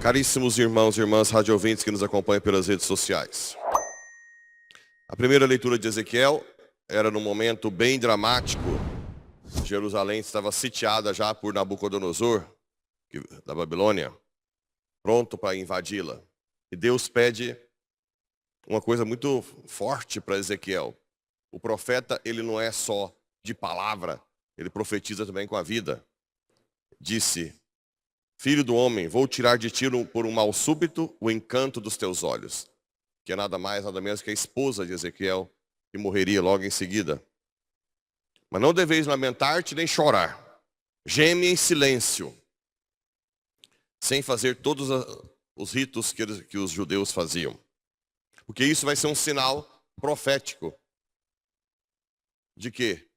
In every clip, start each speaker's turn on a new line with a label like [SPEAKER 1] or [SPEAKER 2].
[SPEAKER 1] Caríssimos irmãos e irmãs radiovintes que nos acompanham pelas redes sociais. A primeira leitura de Ezequiel era num momento bem dramático. Jerusalém estava sitiada já por Nabucodonosor, da Babilônia, pronto para invadi-la. E Deus pede uma coisa muito forte para Ezequiel. O profeta, ele não é só de palavra, ele profetiza também com a vida. Disse: Filho do homem, vou tirar de ti por um mal súbito o encanto dos teus olhos. Que é nada mais, nada menos que a esposa de Ezequiel, que morreria logo em seguida. Mas não deveis lamentar-te nem chorar. Geme em silêncio, sem fazer todos os ritos que os judeus faziam. Porque isso vai ser um sinal profético. De quê?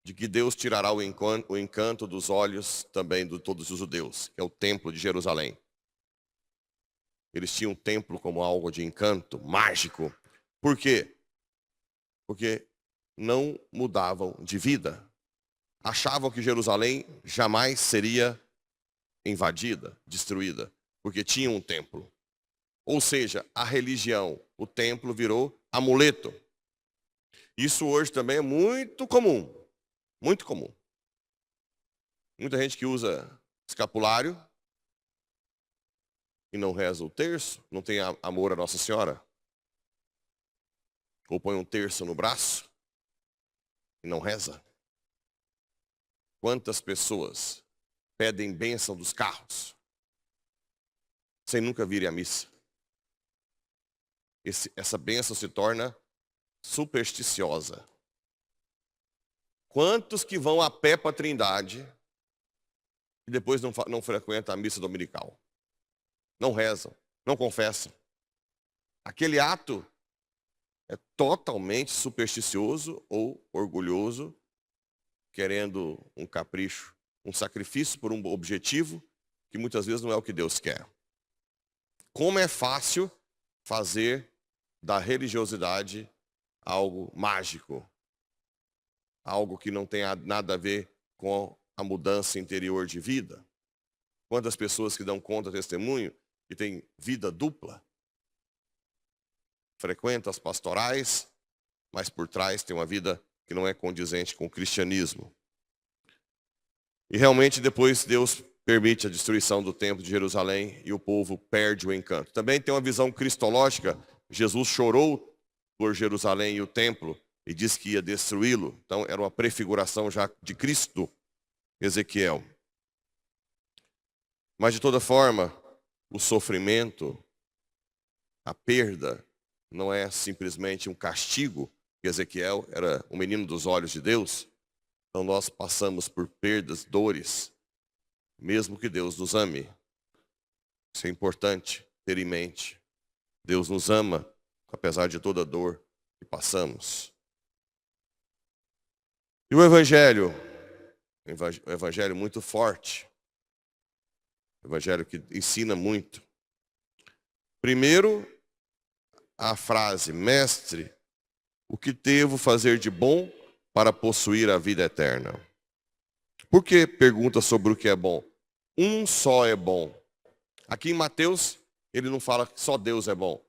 [SPEAKER 1] De que Deus tirará o encanto dos olhos também de todos os judeus, que é o templo de Jerusalém. Eles tinham o templo como algo de encanto, mágico. Por quê? Porque não mudavam de vida. Achavam que Jerusalém jamais seria invadida, destruída, porque tinha um templo. Ou seja, a religião, o templo virou amuleto. Isso hoje também é muito comum. Muito comum. Muita gente que usa escapulário e não reza o terço, não tem amor a Nossa Senhora. Ou põe um terço no braço e não reza. Quantas pessoas pedem bênção dos carros sem nunca virem à missa? Essa bênção se torna supersticiosa. Quantos que vão a pé para a Trindade e depois não frequentam a missa dominical? Não rezam, não confessam. Aquele ato é totalmente supersticioso ou orgulhoso, querendo um capricho, um sacrifício por um objetivo que muitas vezes não é o que Deus quer. Como é fácil fazer da religiosidade algo mágico, algo que não tem nada a ver com a mudança interior de vida. Quantas pessoas que dão conta testemunho que têm vida dupla, frequentam as pastorais, mas por trás tem uma vida que não é condizente com o cristianismo. E realmente depois Deus permite a destruição do templo de Jerusalém e o povo perde o encanto. Também tem uma visão cristológica. Jesus chorou por Jerusalém e o templo e disse que ia destruí-lo. Então era uma prefiguração já de Cristo, Ezequiel. Mas de toda forma, o sofrimento, a perda, não é simplesmente um castigo, que Ezequiel era o menino dos olhos de Deus. Então nós passamos por perdas, dores, mesmo que Deus nos ame. Isso é importante ter em mente. Deus nos ama, apesar de toda a dor que passamos. E o Evangelho muito forte. O Evangelho que ensina muito. Primeiro, a frase: Mestre, o que devo fazer de bom para possuir a vida eterna? Por que pergunta sobre o que é bom? Um só é bom. Aqui em Mateus, ele não fala que só Deus é bom.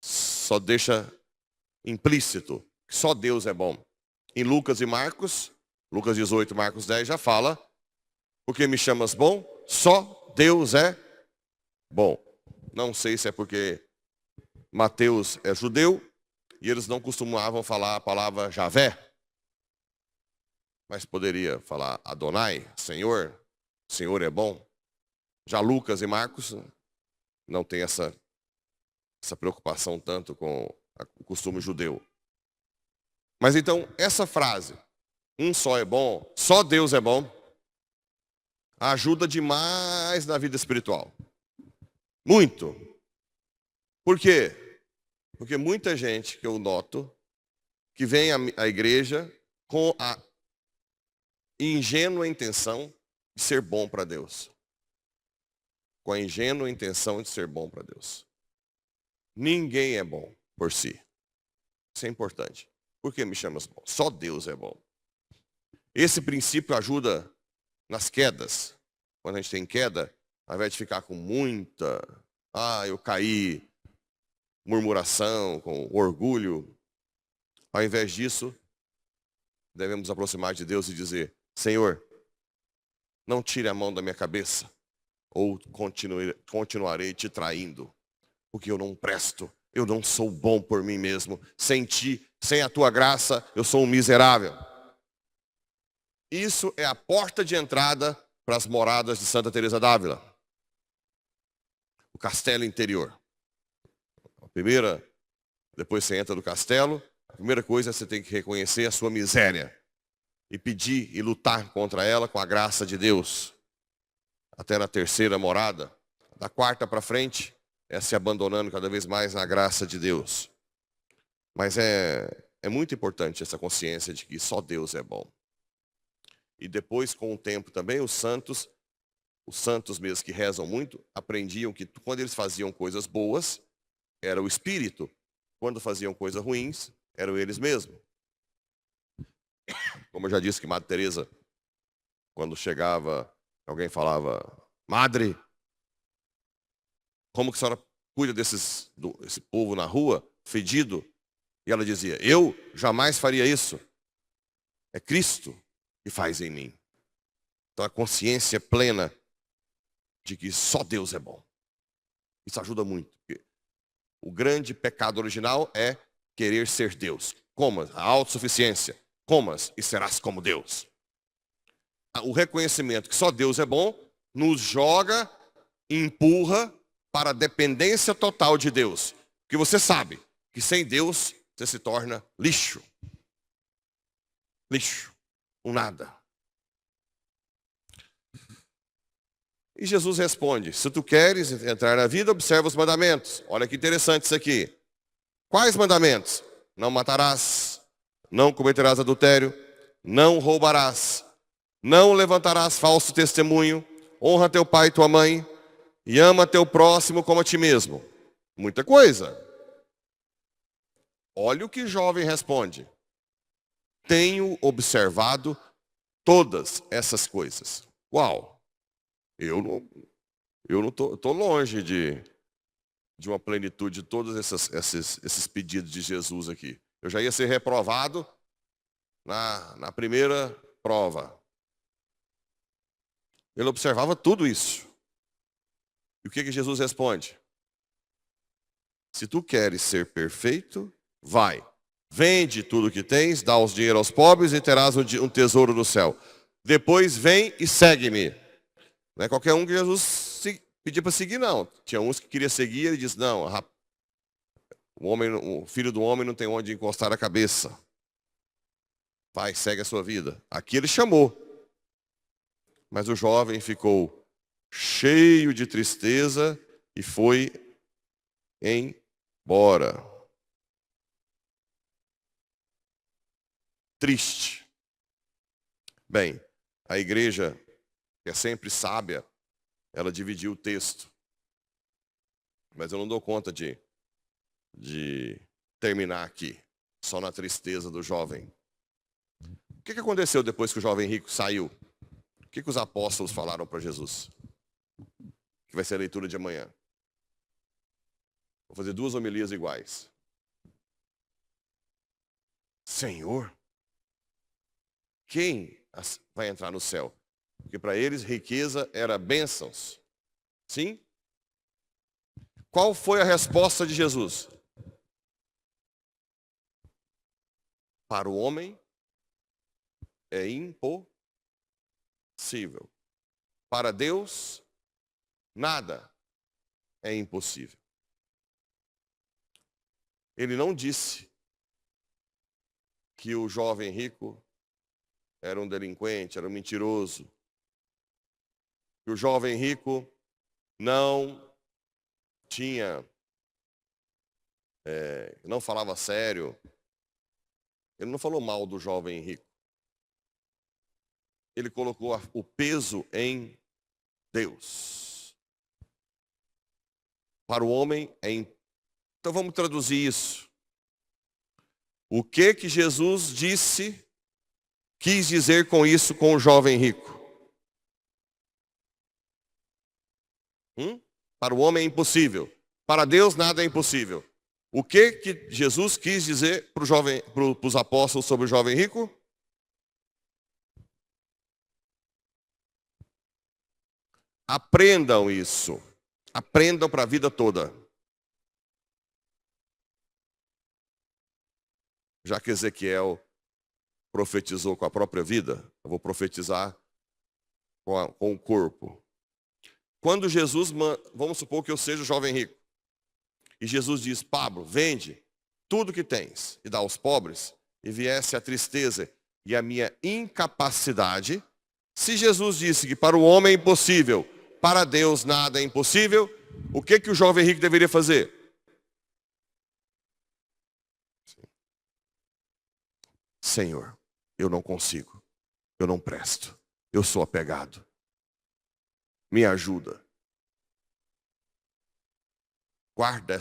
[SPEAKER 1] Só deixa implícito que só Deus é bom. Em Lucas e Marcos, Lucas 18, Marcos 10, já fala: Por que me chamas bom? Só Deus é bom. Não sei se é porque Mateus é judeu e eles não costumavam falar a palavra Javé. Mas poderia falar Adonai, Senhor. Senhor é bom. Já Lucas e Marcos não tem essa preocupação tanto com o costume judeu. Mas então, essa frase, um só é bom, só Deus é bom, ajuda demais na vida espiritual. Muito. Por quê? Porque muita gente que eu noto, que vem à igreja com a ingênua intenção de ser bom para Deus. Com a ingênua intenção de ser bom para Deus. Ninguém é bom por si. Isso é importante. Por que me chamas bom? Só Deus é bom. Esse princípio ajuda nas quedas. Quando a gente tem queda, ao invés de ficar com muita, eu caí, murmuração, com orgulho, ao invés disso, devemos aproximar de Deus e dizer: Senhor, não tire a mão da minha cabeça, ou continuarei te traindo, porque eu não presto, eu não sou bom por mim mesmo. Sem ti, sem a tua graça, eu sou um miserável. Isso é a porta de entrada para as moradas de Santa Teresa d'Ávila. O castelo interior. Depois você entra no castelo, a primeira coisa é você tem que reconhecer a sua miséria e pedir e lutar contra ela com a graça de Deus. Até na terceira morada, da quarta para frente, é se abandonando cada vez mais na graça de Deus. Mas é muito importante essa consciência de que só Deus é bom. E depois, com o tempo também, os santos mesmo que rezam muito, aprendiam que quando eles faziam coisas boas, era o Espírito. Quando faziam coisas ruins, eram eles mesmos. Como eu já disse que Madre Teresa, quando chegava, alguém falava: Madre, como que a senhora cuida desse povo na rua, fedido? E ela dizia: eu jamais faria isso. É Cristo que faz em mim. Então a consciência plena de que só Deus é bom. Isso ajuda muito. O grande pecado original é querer ser Deus. Comas, a autossuficiência. Comas e serás como Deus. O reconhecimento que só Deus é bom nos joga, empurra para a dependência total de Deus. Porque você sabe que sem Deus você se torna lixo. Lixo. Um nada. E Jesus responde: se tu queres entrar na vida, observa os mandamentos. Olha que interessante isso aqui. Quais mandamentos? Não matarás, não cometerás adultério, não roubarás, não levantarás falso testemunho, honra teu pai e tua mãe, e ama teu próximo como a ti mesmo. Muita coisa. Olha o que o jovem responde: tenho observado todas essas coisas. Uau! Eu não tô longe de uma plenitude de todos esses pedidos de Jesus aqui. Eu já ia ser reprovado na primeira prova. Ele observava tudo isso. E o que Jesus responde? Se tu queres ser perfeito, vai. Vende tudo que tens, dá os dinheiro aos pobres e terás um tesouro no céu. Depois vem e segue-me. Não é qualquer um que Jesus pedia para seguir, não. Tinha uns que queria seguir, ele disse: não, o filho do homem não tem onde encostar a cabeça. Vai, segue a sua vida. Aqui ele chamou. Mas o jovem ficou cheio de tristeza e foi embora. Triste. Bem, a igreja, que é sempre sábia, ela dividiu o texto. Mas eu não dou conta de terminar aqui, só na tristeza do jovem. O que aconteceu depois que o jovem rico saiu? O que os apóstolos falaram para Jesus? Que vai ser a leitura de amanhã. Vou fazer 2 homilias iguais. Senhor, quem vai entrar no céu? Porque para eles riqueza era bênçãos. Sim? Qual foi a resposta de Jesus? Para o homem é impossível. Para Deus, nada é impossível. Ele não disse que o jovem rico era um delinquente, era um mentiroso. Que o jovem rico não tinha, não falava sério. Ele não falou mal do jovem rico. Ele colocou o peso em Deus. Para o homem Então vamos traduzir isso. O que Jesus quis dizer com isso com o jovem rico? Para o homem é impossível. Para Deus nada é impossível. O que Jesus quis dizer para os apóstolos sobre o jovem rico? Aprendam isso. Aprendam para a vida toda. Já que Ezequiel profetizou com a própria vida, eu vou profetizar com o corpo. Quando Jesus, vamos supor que eu seja o jovem rico, e Jesus diz, Pablo, vende tudo que tens e dá aos pobres, e viesse a tristeza e a minha incapacidade. Se Jesus disse que para o homem é impossível, para Deus nada é impossível, o que o jovem rico deveria fazer? Senhor, eu não consigo, eu não presto, eu sou apegado. Me ajuda. Guarda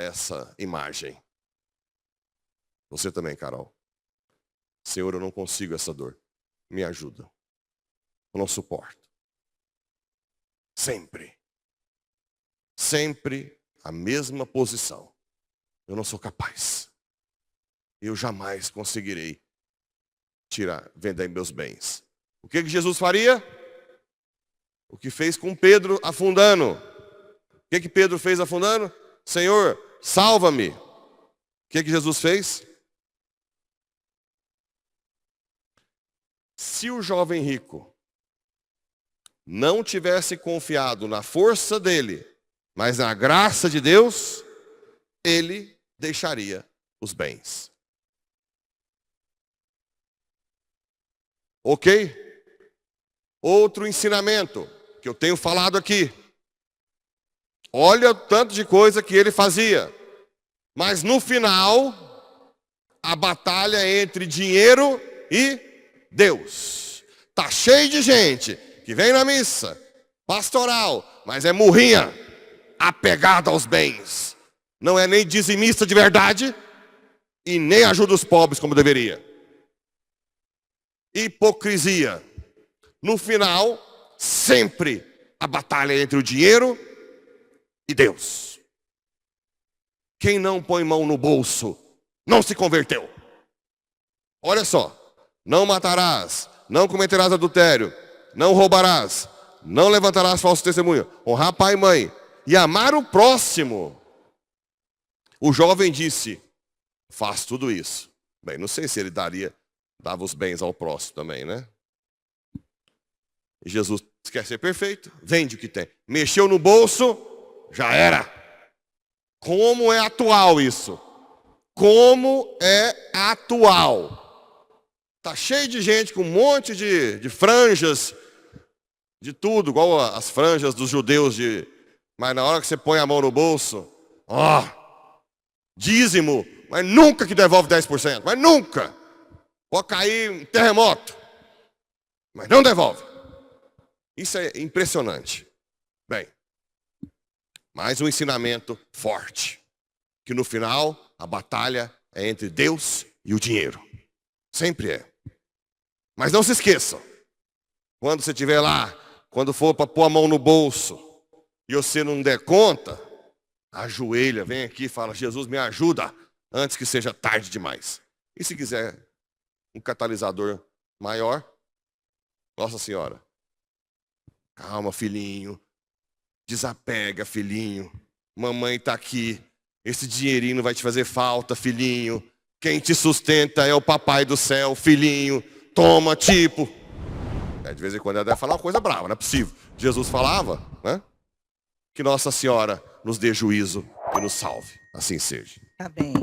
[SPEAKER 1] essa imagem. Você também, Carol. Senhor, eu não consigo essa dor. Me ajuda. Eu não suporto. Sempre a mesma posição. Eu não sou capaz. Eu jamais conseguirei vender meus bens. O que Jesus faria? O que fez com Pedro afundando. O que Pedro fez afundando? Senhor, salva-me. O que Jesus fez? Se o jovem rico não tivesse confiado na força dele, mas na graça de Deus, ele deixaria os bens. Ok? Outro ensinamento que eu tenho falado aqui. Olha o tanto de coisa que ele fazia. Mas no final, a batalha é entre dinheiro e Deus. Tá cheio de gente que vem na missa, pastoral, mas é murrinha, apegada aos bens. Não é nem dizimista de verdade e nem ajuda os pobres como deveria. Hipocrisia. No final, sempre a batalha é entre o dinheiro e Deus. Quem não põe mão no bolso não se converteu. Olha só. Não matarás, não cometerás adultério, não roubarás, não levantarás falso testemunho, honrar pai e mãe e amar o próximo. O jovem disse, faz tudo isso. Bem, não sei se ele dava os bens ao próximo também, né? E Jesus quer ser perfeito, vende o que tem. Mexeu no bolso, já era. Como é atual isso? Como é atual? Tá cheio de gente com um monte de franjas, de tudo, igual as franjas dos judeus. Mas na hora que você põe a mão no bolso, dízimo, mas nunca que devolve 10%, mas nunca. Pode cair um terremoto, mas não devolve. Isso é impressionante. Bem, mais um ensinamento forte, que no final a batalha é entre Deus e o dinheiro. Sempre é. Mas não se esqueçam, quando você estiver lá, quando for para pôr a mão no bolso e você não der conta, ajoelha, vem aqui e fala, Jesus, me ajuda antes que seja tarde demais. E se quiser um catalisador maior, Nossa Senhora, calma, filhinho, desapega, filhinho, mamãe está aqui, esse dinheirinho não vai te fazer falta, filhinho, quem te sustenta é o papai do céu, filhinho, toma, tipo. De vez em quando ela deve falar uma coisa brava, não é possível. Jesus falava, né? Que Nossa Senhora nos dê juízo e nos salve. Assim seja.
[SPEAKER 2] Tá bem.